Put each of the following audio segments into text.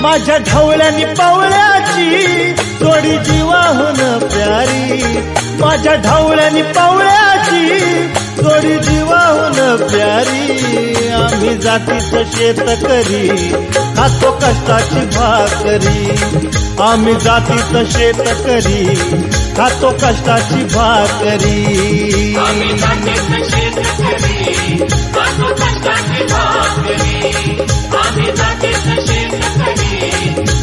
माझ्या ढवळ्यानी पवळ्याची जोडी जीवाहून प्यारी, माझ्या ढवळ्यानी पवळ्याची जोडी जीवाहून प्यारी। आम्ही जातीचं शेतकरी खातो कष्टाची भाकरी, आम्ही जातीचं शेतकरी खातो कष्टाची भाकरी। आम्ही जातीचं शेतकरी खातो कष्टाची भाकरी, आम्ही जातीचं शेतकरी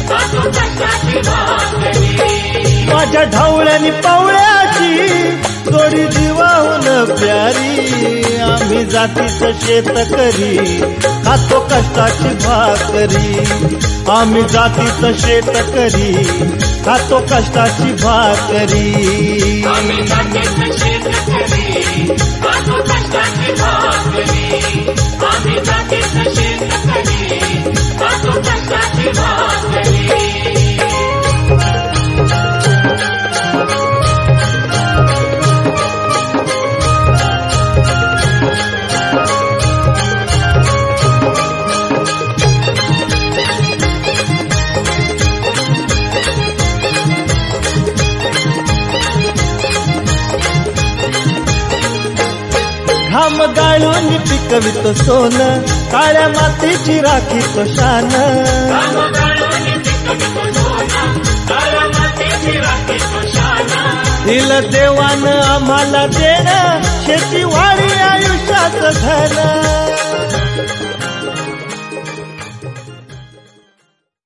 खातो कष्टाची भाकरी। माझ्या ढवळ्यानी पवळ्याची जोडी जीवाहून प्यारी, आम्ही जातीचं शेतकरी खातो कष्टाची भाकरी, आम्ही जातीचं शेतकरी खातो कष्टाची भाकरी। आम्ही जातीचं शेतकरी खातो कष्टाची भाकरी, आम्ही जातीचं शेतकरी खातो कष्टाची भाकरी। घाम गाळून पिकवितो सोनं, काळ्या मातीची राखीतो शान। दिलं देवानं आम्हाला देणं, शेती वाढी आयुष्याचं धन।